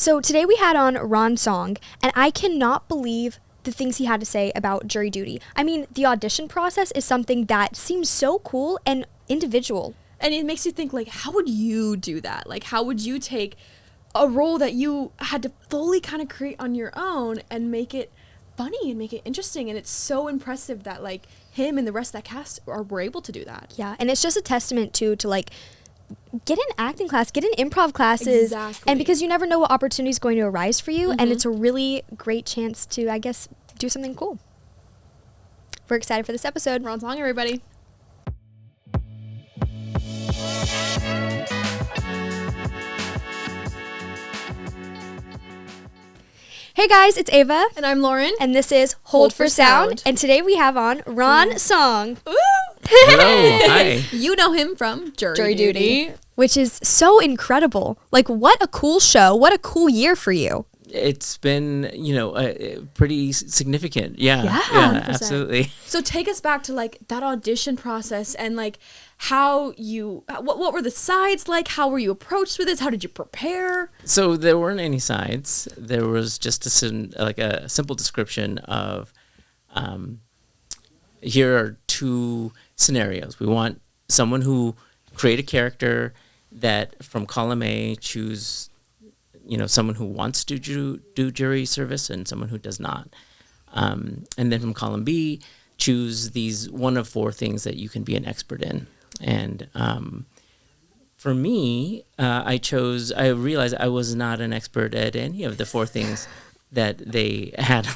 So today we had on Ron Song, and I cannot believe the things he had to say about jury duty. I mean, the audition process is something that seems so cool and individual. And it makes you think, like, how would you do that? Like, how would you take a role that you had to fully kind of create on your own and make it funny and make it interesting? And it's so impressive that, like, him and the rest of that cast were able to do that. Yeah, and it's just a testament, too, to, like, get an acting class, get in improv classes. Exactly. And because you never know what opportunity is going to arise for you, and it's a really great chance to, I guess, do something cool. We're excited for this episode. Ron Song, everybody. Hey guys, it's Ava. And I'm Lauren. And this is Hold for Sound. And today we have on Ron Song. Ooh. Hello, hi. You know him from Jury Duty. Which is so incredible. Like, what a cool show. What a cool year for you. It's been, pretty significant. Yeah, 100%. absolutely. So take us back to, like, that audition process and, like, how you, what were the sides like? How were you approached with this? How did you prepare? So there weren't any sides. There was just a simple description of, here are two scenarios. We want someone who create a character that from column A choose, someone who wants to do jury service and someone who does not. And then from column B, choose these one of four things that you can be an expert in. And for me, I realized I was not an expert at any of the four things that they had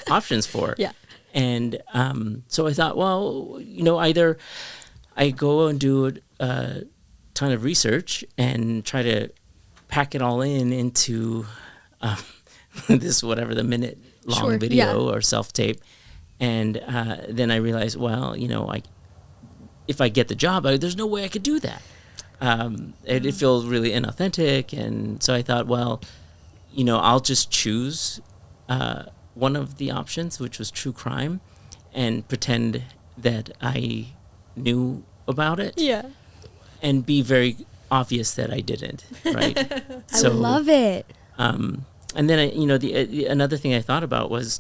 options for. Yeah. And so I thought, well, either I go and do a ton of research and try to pack it all into this whatever the minute long video or self-tape. And then I realized, well, if I get the job, there's no way I could do that. It feels really inauthentic. And so I thought, well, I'll just choose one of the options, which was true crime, and pretend that I knew about it. Yeah. And be very obvious that I didn't, right? I love it. And then, another thing I thought about was,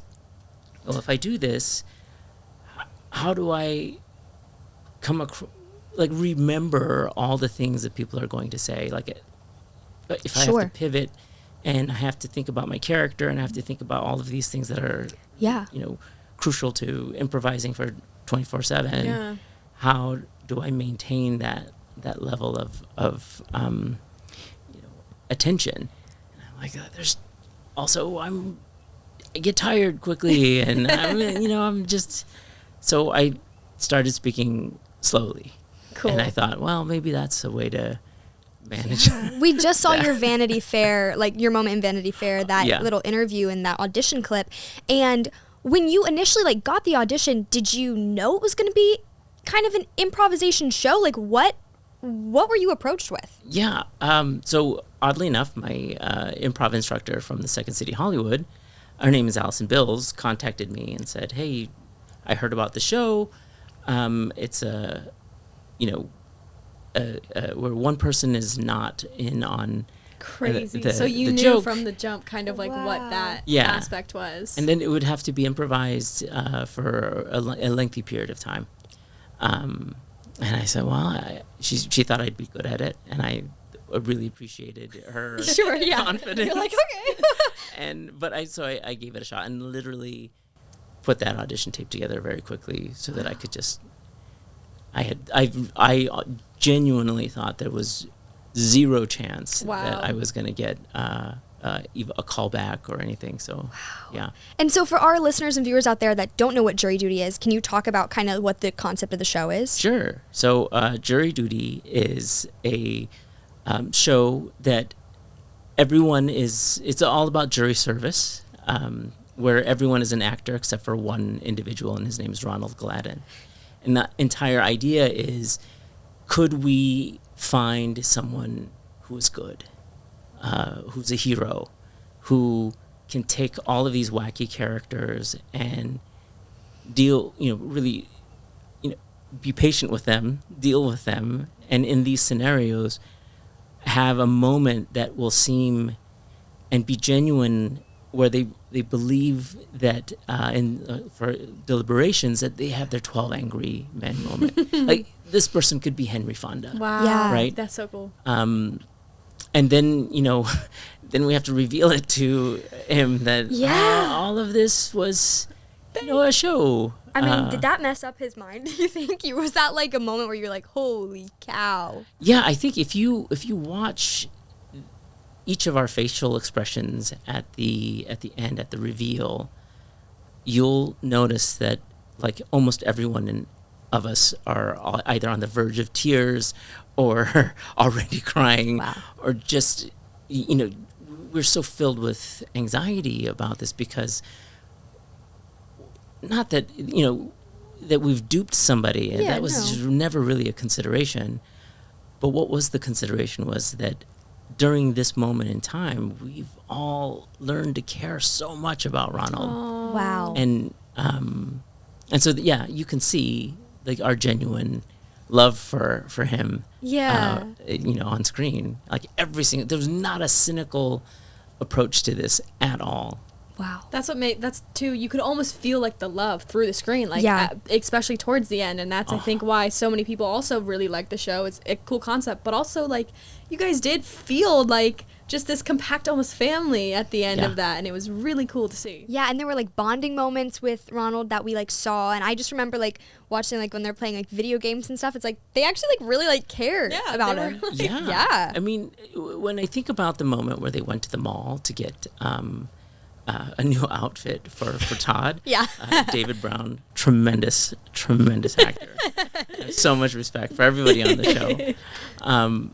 well, if I do this, how do I remember all the things that people are going to say? Like, if I have to pivot and I have to think about my character and I have to think about all of these things that are, crucial to improvising for 24/7, how do I maintain that level of attention? And I'm like, there's also I get tired quickly, and I'm just, so I started speaking slowly. Cool. And I thought, well, maybe that's a way to manage. We just saw your Vanity Fair, like your moment in Vanity Fair, that little interview and that audition clip. And when you initially got the audition, did you know it was going to be kind of an improvisation show? Like, what were you approached with? Yeah. So oddly enough, my improv instructor from the Second City Hollywood, her name is Allison Bills, contacted me and said, hey, I heard about the show. It's where one person is not in on crazy. The so you knew joke. From the jump kind of what that aspect was. And then it would have to be improvised for a lengthy period of time. And I said, well, she thought I'd be good at it, and I really appreciated her confidence. You're like, okay. But I gave it a shot and literally put that audition tape together very quickly so that I could just. I genuinely thought there was zero chance that I was going to get even a call back or anything. So, yeah. And so for our listeners and viewers out there that don't know what Jury Duty is, can you talk about kind of what the concept of the show is? Sure. So Jury Duty is a show that it's all about jury service, where everyone is an actor except for one individual, and his name is Ronald Gladden. And the entire idea is, could we find someone who is good, who's a hero, who can take all of these wacky characters and really be patient with them, deal with them, and in these scenarios have a moment that will seem and be genuine, where they believe that for deliberations that they have their 12 angry men moment. Like, this person could be Henry Fonda. Wow. Yeah. Right? That's so cool. And then, then we have to reveal it to him that all of this was, a show. I mean, did that mess up his mind, do you think? Was that like a moment where you're like, holy cow? Yeah, I think if you watch each of our facial expressions at the end, at the reveal, you'll notice that like almost everyone of us are either on the verge of tears or already crying. Wow. Or just, we're so filled with anxiety about this, because not that, that we've duped somebody, and that was never really a consideration. But what was the consideration was that during this moment in time, we've all learned to care so much about Ronald. Oh. Wow. And so, you can see like our genuine love for him. Yeah. On screen. Like there was not a cynical approach to this at all. Wow. That's too, you could almost feel like the love through the screen, like especially towards the end, and that's I think why so many people also really like the show. It's a cool concept, but also like you guys did feel like just this compact almost family at the end of that, and it was really cool to see. Yeah, and there were like bonding moments with Ronald that we like saw, and I just remember like watching like when they're playing like video games and stuff, it's like they actually like really like cared about him. Yeah. I mean, when I think about the moment where they went to the mall to get a new outfit for Todd. David Brown, tremendous actor. I have so much respect for everybody on the show.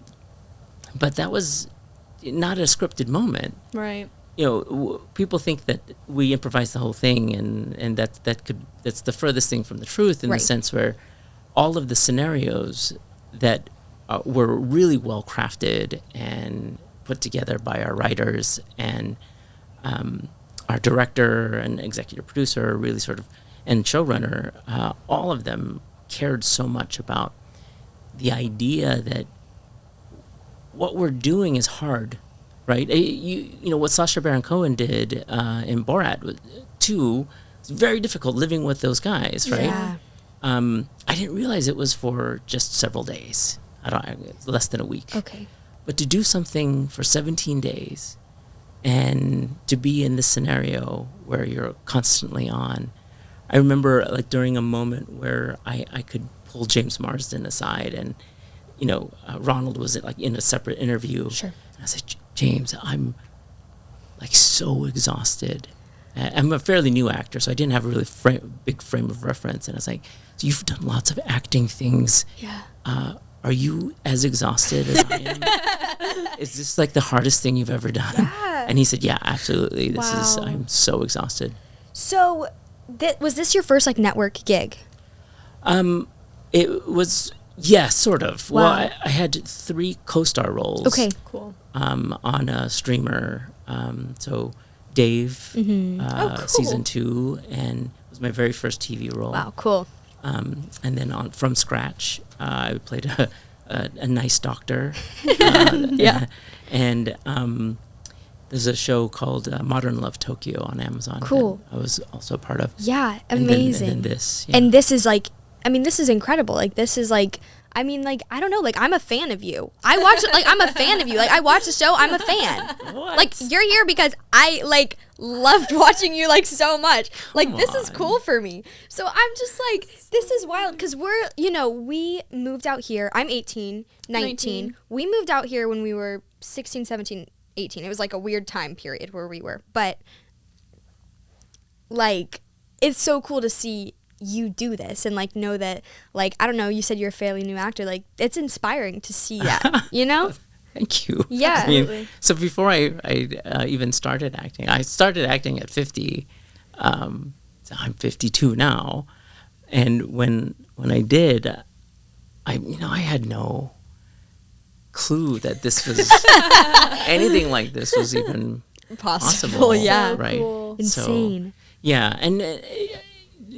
But that was not a scripted moment. Right. People think that we improvised the whole thing, and that's the furthest thing from the truth, in the sense where all of the scenarios that were really well crafted and put together by our writers and our director and executive producer, really and showrunner, all of them cared so much about the idea that what we're doing is hard, right? What Sacha Baron Cohen did in Borat 2, it's very difficult living with those guys, right? Yeah. I didn't realize it was for just several days. Less than a week. Okay. But to do something for 17 days and to be in this scenario where you're constantly on. I remember like during a moment where I could pull James Marsden aside, and Ronald was like in a separate interview. Sure. And I said, James, I'm like so exhausted. I'm a fairly new actor, so I didn't have a really big frame of reference. And I was like, so you've done lots of acting things. Yeah. Are you as exhausted as I am? Is this like the hardest thing you've ever done? Yeah. And he said, yeah, absolutely. I'm so exhausted. So was this your first like network gig? It was, sort of. Wow. Well, I had 3 co-star roles. Okay, cool. On a streamer. So Dave, cool. season 2, and it was my very first TV role. Wow, cool. And then from scratch, I played a nice doctor. And there's a show called Modern Love Tokyo on Amazon. Cool. I was also part of. Yeah, amazing. And then this. And this is like, this is incredible. Like, this is like, I don't know, like, I'm a fan of you. I watch it, like, I'm a fan of you. Like, I watch the show, I'm a fan. What? Like, you're here because I, like, loved watching you, like, so much. Like, this is cool for me. So I'm just like, this is wild, because we're, we moved out here. I'm 18, 19. We moved out here when we were 16, 17, 18. It was, like, a weird time period where we were. But, like, it's so cool to see you do this and like know that, like, I don't know, you said you're a fairly new actor, like it's inspiring to see that. Thank you. Yeah. So before I even started acting, I started acting at 50. So I'm 52 now, and when I did, I had no clue that this was anything like this was even possible. Yeah. Right. Cool. Insane. So, and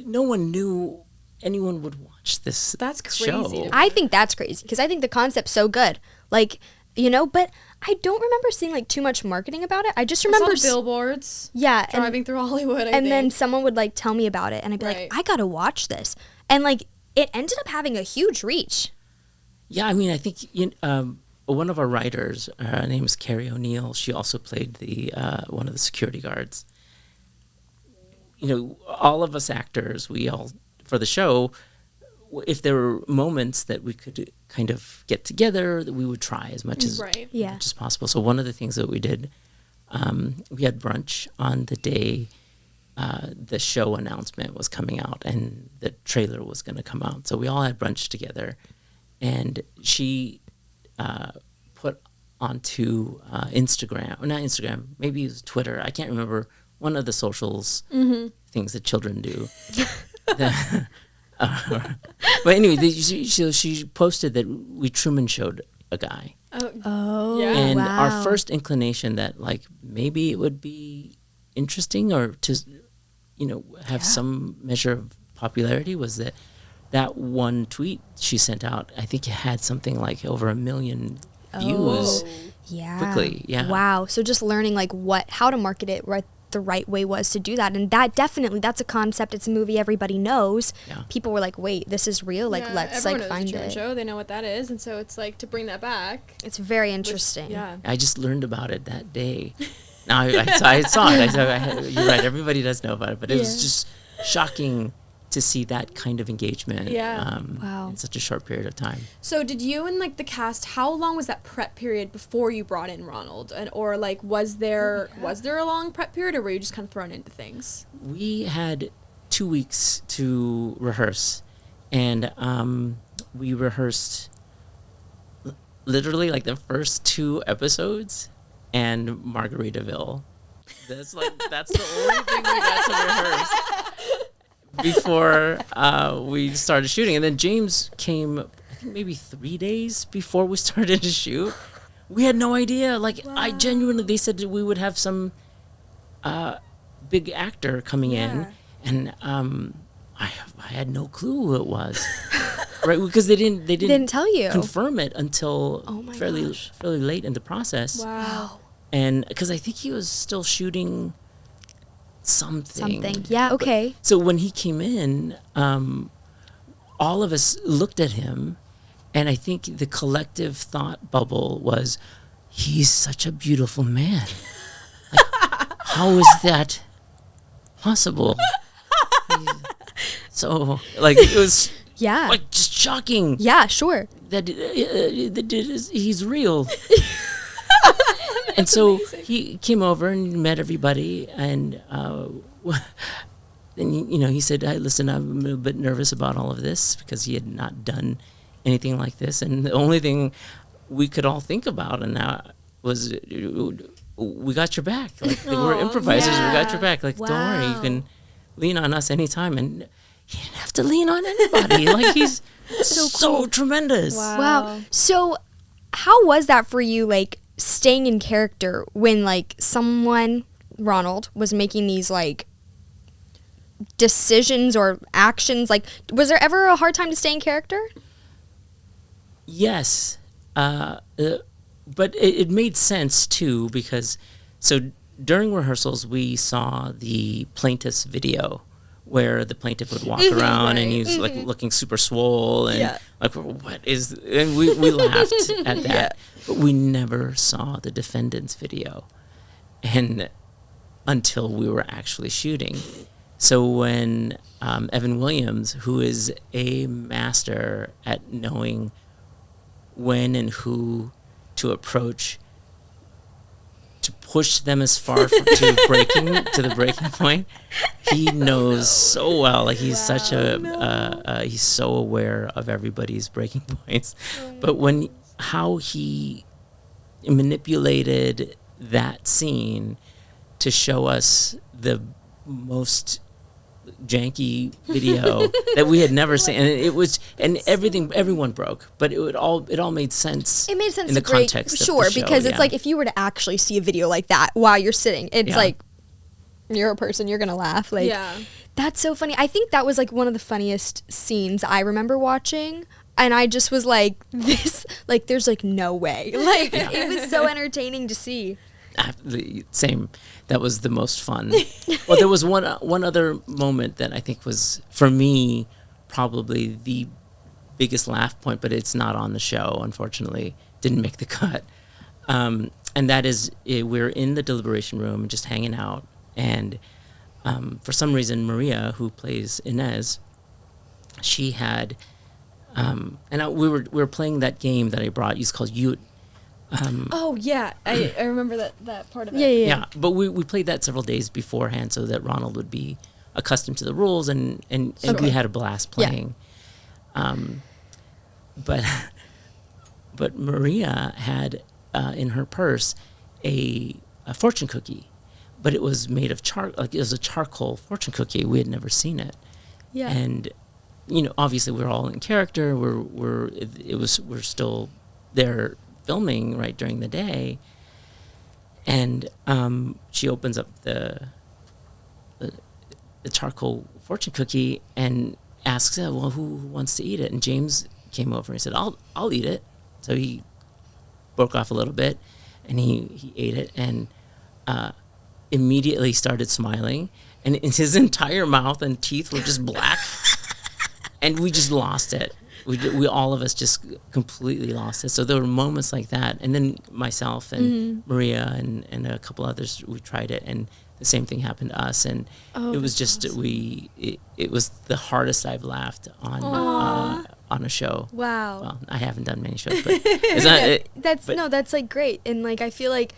no one knew anyone would watch this. That's crazy. Show. I think that's crazy because I think the concept's so good. Like, but I don't remember seeing like too much marketing about it. I just remember billboards. Yeah, driving through Hollywood. I think. Then someone would like tell me about it, and I'd be like, I gotta watch this, and like it ended up having a huge reach. Yeah, I mean, I think one of our writers, her name is Carrie O'Neill. She also played the one of the security guards. All of us actors, we all for the show. If there were moments that we could kind of get together, that we would try as much as much as possible. So one of the things that we did, we had brunch on the day the show announcement was coming out and the trailer was going to come out. So we all had brunch together, and she put onto Instagram, or not Instagram, maybe it was Twitter. I can't remember, one of the socials things that children do. But anyway, she posted that we Truman showed a guy. Oh, yeah. And our first inclination that like maybe it would be interesting or to, have some measure of popularity was that one tweet she sent out. I think it had something like over 1 million views. Quickly. Yeah. Wow. So just learning like how to market it the right way was to do that, and that's a concept. It's a movie everybody knows. People were like, wait, this is real, like let's like find it. Show, they know what that is, and so it's like to bring that back, it's very interesting. I just learned about it that day. Now I saw it. You're right, everybody does know about it, but it was just shocking to see that kind of engagement in such a short period of time. So did you and like the cast, how long was that prep period before you brought in Ronald? Or like was there a long prep period, or were you just kind of thrown into things? We had 2 weeks to rehearse, and we rehearsed literally like the first 2 episodes and Margaritaville. That's the only thing we got to rehearse before we started shooting. And then James came, I think maybe 3 days before we started to shoot. We had no idea. Like, I genuinely, they said that we would have some big actor coming in, and I had no clue who it was. Right, because they didn't tell you, confirm it until fairly late in the process. Wow. And because I think he was still shooting something. Yeah, okay. So when he came in, all of us looked at him, and I think the collective thought bubble was, he's such a beautiful man. Like, how is that possible? So, like, it was like just shocking. Yeah, sure. That he's real. And so he came over and met everybody, and then he said, "Hey, listen, I'm a little bit nervous about all of this," because he had not done anything like this, and the only thing we could all think about and was, we got your back. Like, we're improvisers, we got your back. Like, don't worry, you can lean on us anytime. And he didn't have to lean on anybody. Like, he's so tremendous. Wow. So how was that for you, like, staying in character when, like, someone, Ronald, was making these, like, decisions or actions? Like, was there ever a hard time to stay in character? Yes. But it made sense, too, because so during rehearsals, we saw the plaintiff's video where the plaintiff would walk around and he's like looking super swole and like, what is, and we laughed at that, but we never saw the defendant's video and until we were actually shooting. So when Evan Williams, who is a master at knowing when and who to approach to push them as far to the breaking point, he knows so well. Like, he's such he's so aware of everybody's breaking points. But how he manipulated that scene to show us the most janky video that we had never seen, and it was, and everyone broke, but it all made sense. It made sense in the context of the show, because it's like, if you were to actually see a video like that while you're sitting, it's like, you're a person, you're gonna laugh. Like, that's so funny. I think that was like one of the funniest scenes I remember watching. And I just was like, this, like, there's like no way. Like, it was so entertaining to see. Same. That was the most fun. Well, there was one other moment that I think was, for me, probably the biggest laugh point, but it's not on the show, unfortunately. Didn't make the cut. And that is, we're in the deliberation room just hanging out. And for some reason, Maria, who plays Inez, she had... we were playing that game that I brought. It's called Ute. Oh yeah, I remember that part of it. Yeah. But we played that several days beforehand so that Ronald would be accustomed to the rules, and we had a blast playing. Yeah. But Maria had in her purse a fortune cookie, but it was made of it was a charcoal fortune cookie. We had never seen it. Yeah. And obviously we're all in character. We're still there filming right during the day, and she opens up the charcoal fortune cookie and asks, "Well, who wants to eat it?" And James came over and he said, "I'll eat it." So he broke off a little bit, and he ate it, and immediately started smiling, and his entire mouth and teeth were just black. And we just lost it. We all of us just completely lost it. So there were moments like that. And then myself and Maria and a couple others, we tried it, and the same thing happened to us. And it was just awesome. It was the hardest I've laughed on a show. Wow. Well, I haven't done many shows, but it's not. That's like great. And like I feel like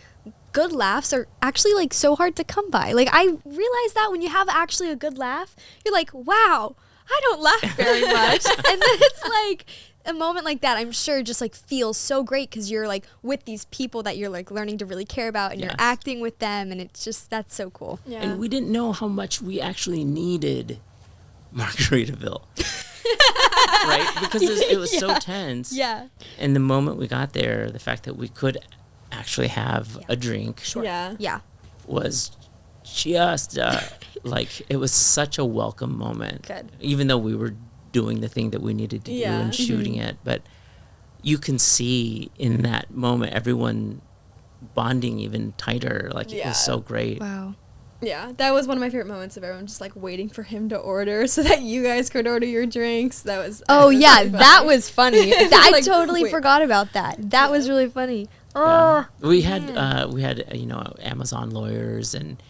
good laughs are actually like so hard to come by. Like I realized that when you have actually a good laugh, you're like, wow, I don't laugh very much. And then it's like a moment like that, I'm sure just like feels so great because you're like with these people that you're like learning to really care about, and you're acting with them, and it's just, that's so cool. Yeah. And we didn't know how much we actually needed Margaritaville. Right? Because it was so tense. Yeah. And the moment we got there, the fact that we could actually have a drink was just like, it was such a welcome moment. Good. Even though we were doing the thing that we needed to do and shooting it, but you can see in that moment everyone bonding even tighter. Like it was so great. Wow. Yeah, that was one of my favorite moments of everyone just like waiting for him to order so that you guys could order your drinks. That was really that was funny. I totally forgot about that. That was really funny. Yeah. We had Amazon lawyers and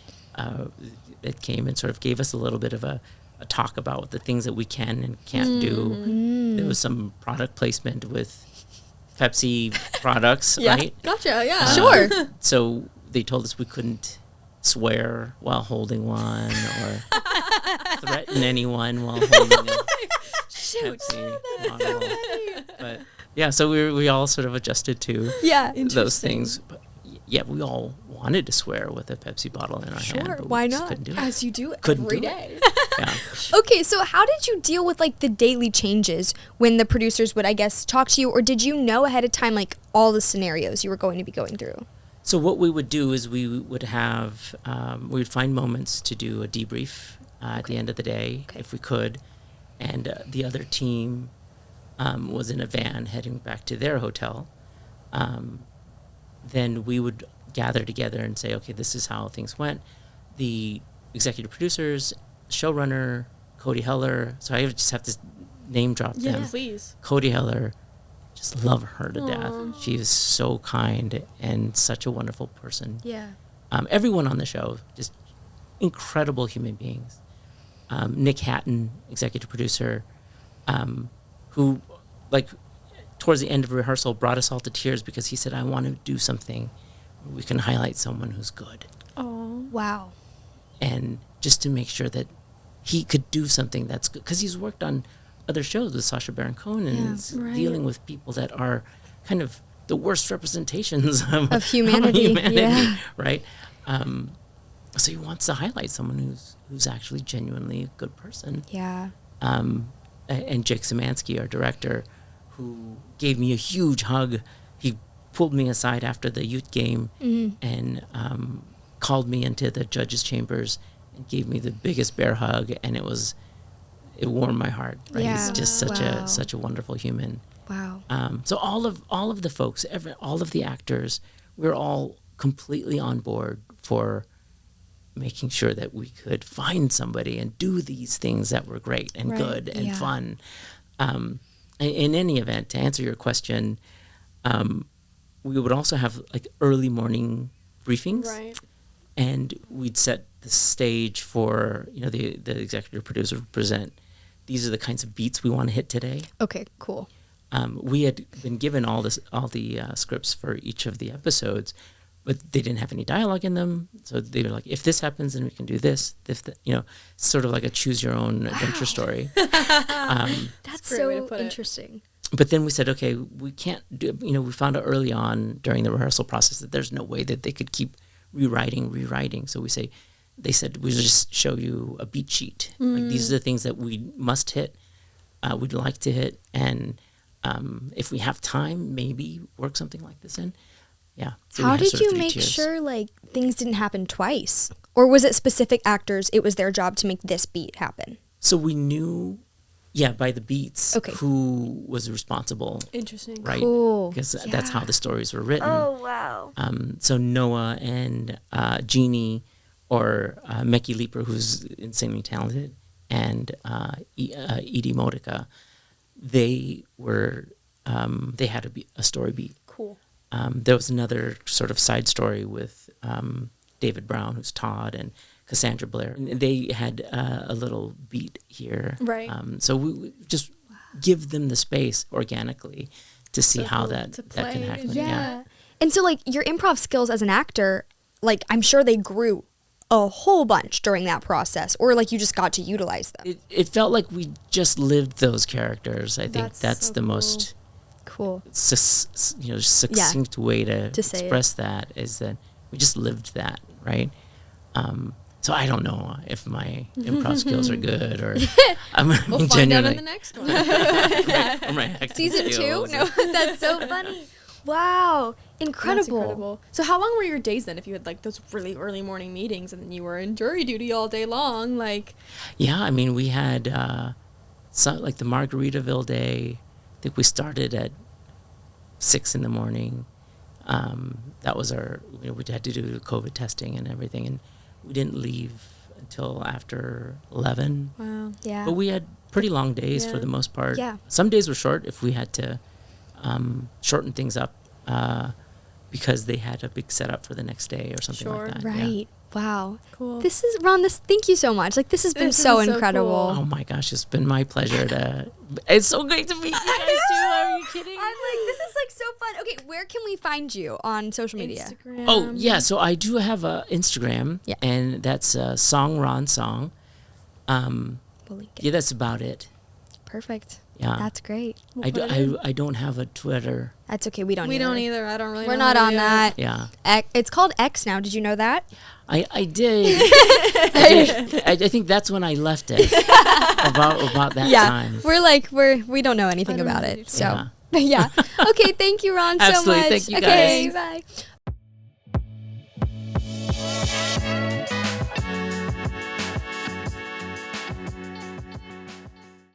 that came and sort of gave us a little bit of a talk about the things that we can and can't do. There was some product placement with Pepsi products, right? Gotcha. Yeah, sure. So they told us we couldn't swear while holding one or threaten anyone while holding a Pepsi bottle. But yeah, so we all sort of adjusted to those things. But yeah, we all wanted to swear with a Pepsi bottle in our hand. But why we not? Couldn't do it. As you do Couldn't every do day. Yeah. Okay, so how did you deal with like the daily changes when the producers would, I guess, talk to you, or did you know ahead of time like all the scenarios you were going to be going through? So what we would do is we would have, we would find moments to do a debrief at the end of the day, if we could. And the other team was in a van heading back to their hotel. Then we would gather together and say, okay, this is how things went. The executive producers, showrunner, Cody Heller. So I just have to name drop them. Yeah, please. Cody Heller. Just love her to death. She is so kind and such a wonderful person. Yeah. Everyone on the show, just incredible human beings. Nick Hatton, executive producer, who, like, towards the end of rehearsal, brought us all to tears because he said, I want to do something where we can highlight someone who's good. Oh. Wow. And just to make sure that he could do something that's good. Because he's worked on other shows with Sacha Baron Cohen and dealing with people that are kind of the worst representations of humanity, right? So he wants to highlight someone who's actually genuinely a good person. Yeah. And Jake Szymanski, our director, who gave me a huge hug. He pulled me aside after the youth game and called me into the judges' chambers and gave me the biggest bear hug, and it warmed my heart. Right? Yeah. He's just such a wonderful human. Wow. So all of the folks, all of the actors, we're all completely on board for making sure that we could find somebody and do these things that were great and good and fun. In any event, to answer your question, we would also have like early morning briefings, Right. and we'd set the stage for, the executive producer would present, these are the kinds of beats we want to hit today. Okay, cool. We had been given all the scripts for each of the episodes, but they didn't have any dialogue in them. So they were like, if this happens, then we can do this. Sort of like a choose your own adventure story. That's so interesting. But then we said, okay, we can't do, we found out early on during the rehearsal process that there's no way that they could keep rewriting. So they said, we'll just show you a beat sheet. Like, these are the things that we must hit, we'd like to hit. And if we have time, maybe work something like this in. Yeah. So how did you make sure like things didn't happen twice? Or was it specific actors, it was their job to make this beat happen? So we knew, by the beats, who was responsible. Interesting. Right? Cool. Because that's how the stories were written. Oh, wow. So Noah and Jeannie, or Meki Leeper, who's insanely talented, and Edie Modica, they had a story beat. Cool. There was another sort of side story with David Brown, who's Todd, and Cassandra Blair. And they had a little beat here. Right. So we just give them the space organically to see how that can happen. Yeah. And so, like, your improv skills as an actor, like, I'm sure they grew a whole bunch during that process, or like you just got to utilize them. It felt like we just lived those characters. I think that's so the most cool, succinct way to express that, is that we just lived that, right? So I don't know if my improv skills are good, or we'll find out in the next one. Season 2? No, that's so funny. Wow, incredible. So how long were your days then, if you had like those really early morning meetings and then you were in jury duty all day long? Like, yeah, I mean, we had like the Margaritaville day. I think we started at 6 a.m. That was we had to do COVID testing and everything, and we didn't leave until after 11. Wow. Yeah. But we had pretty long days for the most part. Yeah. Some days were short if we had to shorten things up because they had a big setup for the next day or something like that. Right. Yeah. Wow. Cool. This is, Ron, thank you so much. Like, this has been so incredible. Cool. Oh my gosh, it's been my pleasure it's so great to meet you guys too. Are you kidding? I'm like, this is like so fun. Okay, where can we find you on social media? Instagram. Oh yeah, so I do have a Instagram, and that's Song Ron Song. We'll link it. Yeah, that's about it. Perfect. Yeah, that's great. I don't have a Twitter. That's okay. We don't either. I don't really. We're not on that. Yeah. It's called X now. Did you know that? I did. I think that's when I left it. about that time. We don't know anything about it. So yeah. Okay. Thank you, Ron, so Absolutely. much. Thank you, okay. guys. Bye.